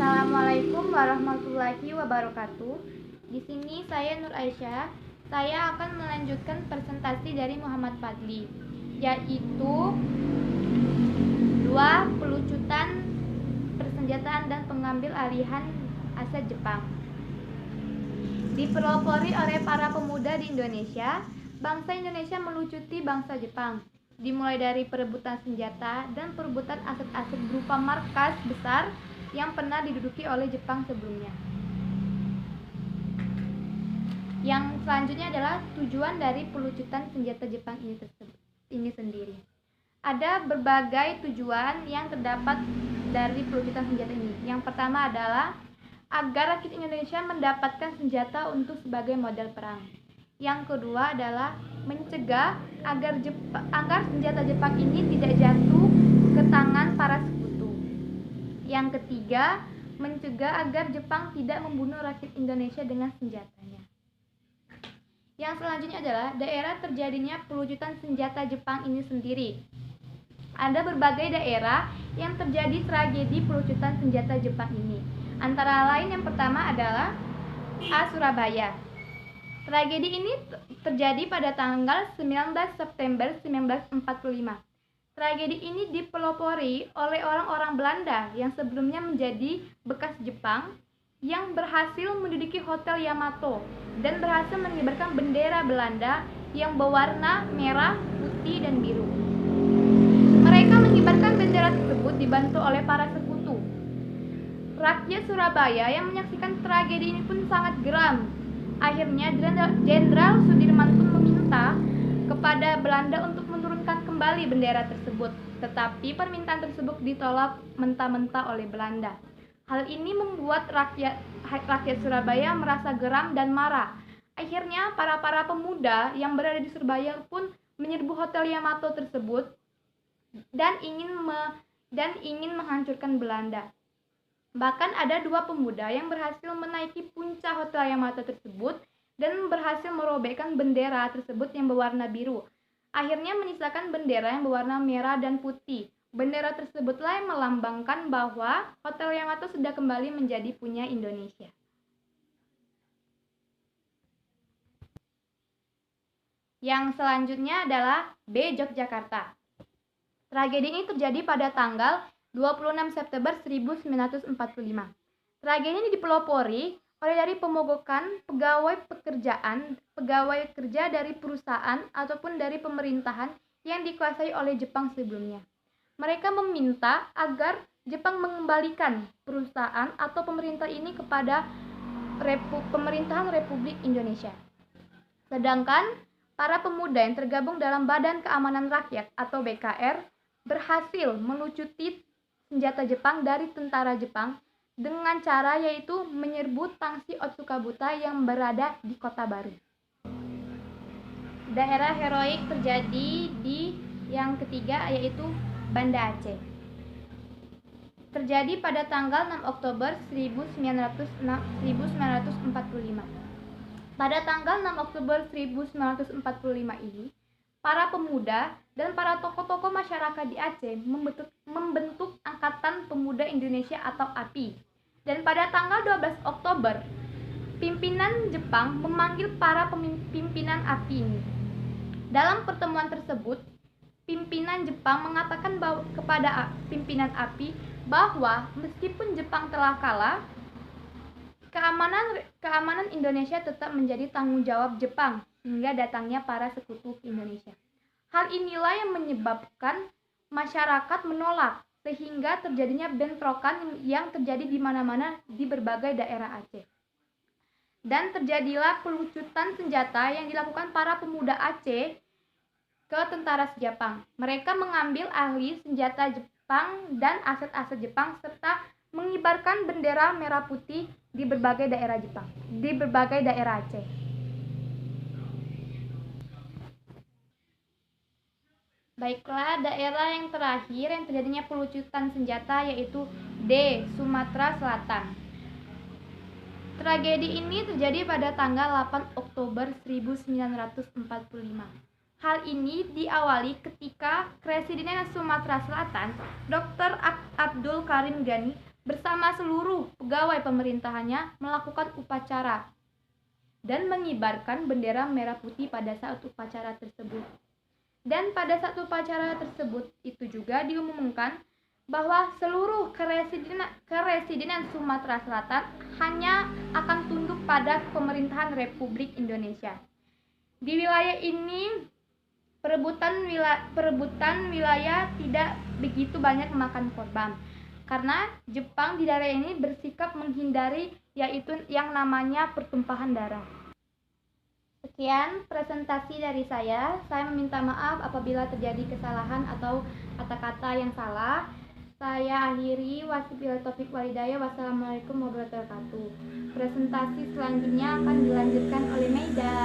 Assalamualaikum warahmatullahi wabarakatuh. Di sini saya Nur Aisyah. Saya akan melanjutkan presentasi dari Muhammad Fadli, yaitu dua pelucutan persenjataan dan pengambil alihan aset Jepang. Dipelopori oleh para pemuda di Indonesia, bangsa Indonesia melucuti bangsa Jepang, dimulai dari perebutan senjata dan perebutan aset-aset berupa markas besar yang pernah diduduki oleh Jepang sebelumnya. Yang selanjutnya adalah tujuan dari pelucutan senjata Jepang ini sendiri. Ada berbagai tujuan yang terdapat dari pelucutan senjata ini. Yang pertama adalah agar rakyat Indonesia mendapatkan senjata untuk sebagai modal perang. Yang kedua adalah mencegah agar senjata Jepang ini tidak jatuh ke tangan para sekutu. Yang ketiga, mencegah agar Jepang tidak membunuh rakyat Indonesia dengan senjatanya. Yang selanjutnya adalah daerah terjadinya pelucutan senjata Jepang ini sendiri. Ada berbagai daerah yang terjadi tragedi pelucutan senjata Jepang ini. Antara lain yang pertama adalah Surabaya. Tragedi ini terjadi pada tanggal 19 September 1945. Tragedi ini dipelopori oleh orang-orang Belanda yang sebelumnya menjadi bekas Jepang yang berhasil menduduki Hotel Yamato dan berhasil mengibarkan bendera Belanda yang berwarna merah, putih, dan biru. Mereka mengibarkan bendera tersebut dibantu oleh para sekutu. Rakyat Surabaya yang menyaksikan tragedi ini pun sangat geram. Akhirnya Jenderal Sudirman pun meminta kepada Belanda untuk menurunkan kembali bendera tersebut, tetapi permintaan tersebut ditolak mentah-mentah oleh Belanda. Hal ini membuat rakyat Surabaya merasa geram dan marah. Akhirnya para pemuda yang berada di Surabaya pun menyerbu Hotel Yamato tersebut dan ingin menghancurkan Belanda. Bahkan ada dua pemuda yang berhasil menaiki puncak Hotel Yamato tersebut dan berhasil merobekkan bendera tersebut yang berwarna biru. Akhirnya menyisakan bendera yang berwarna merah dan putih. Bendera tersebutlah yang melambangkan bahwa Hotel Yamato sudah kembali menjadi punya Indonesia. Yang selanjutnya adalah B. Yogyakarta. Tragedi ini terjadi pada tanggal 26 September 1945. Tragedi ini dipelopori oleh dari pemogokan pegawai kerja dari perusahaan ataupun dari pemerintahan yang dikuasai oleh Jepang sebelumnya. Mereka meminta agar Jepang mengembalikan perusahaan atau pemerintah ini kepada pemerintahan Republik Indonesia. Sedangkan para pemuda yang tergabung dalam Badan Keamanan Rakyat atau BKR berhasil melucuti senjata Jepang dari tentara Jepang dengan cara yaitu menyerbu Tangsi Otsukabuta yang berada di Kota Baru. Daerah heroik terjadi di yang ketiga yaitu Banda Aceh. Terjadi pada tanggal 6 Oktober 1945. Pada tanggal 6 Oktober 1945 ini, para pemuda dan para tokoh-tokoh masyarakat di Aceh membentuk Angkatan Pemuda Indonesia atau API. Dan pada tanggal 12 Oktober, pimpinan Jepang memanggil para pimpinan API ini. Dalam pertemuan tersebut, pimpinan Jepang mengatakan kepada pimpinan API bahwa meskipun Jepang telah kalah, keamanan Indonesia tetap menjadi tanggung jawab Jepang hingga datangnya para sekutu Indonesia. Hal inilah yang menyebabkan masyarakat menolak sehingga terjadinya bentrokan yang terjadi di mana-mana di berbagai daerah Aceh. Dan terjadilah pelucutan senjata yang dilakukan para pemuda Aceh ke tentara Jepang. Mereka mengambil alih senjata Jepang dan aset-aset Jepang serta mengibarkan bendera merah putih di berbagai daerah Jepang, di berbagai daerah Aceh. Baiklah, daerah yang terakhir yang terjadinya pelucutan senjata yaitu D. Sumatera Selatan. Tragedi ini terjadi pada tanggal 8 Oktober 1945. Hal ini diawali ketika Presiden Sumatera Selatan, Dr. Abdul Karim Ghani, bersama seluruh pegawai pemerintahannya melakukan upacara dan mengibarkan bendera merah putih pada saat upacara tersebut. Dan pada saat upacara tersebut itu juga diumumkan bahwa seluruh keresidenan Sumatera Selatan hanya akan tunduk pada pemerintahan Republik Indonesia. Di wilayah ini perebutan wilayah tidak begitu banyak memakan korban, karena Jepang di daerah ini bersikap menghindari yaitu yang namanya pertumpahan darah. Sekian presentasi dari saya. Saya meminta maaf apabila terjadi kesalahan atau kata-kata yang salah. Saya akhiri. Wabillahi taufiq wal hidayah. Wassalamualaikum warahmatullahi wabarakatuh. Presentasi selanjutnya akan dilanjutkan oleh Maida.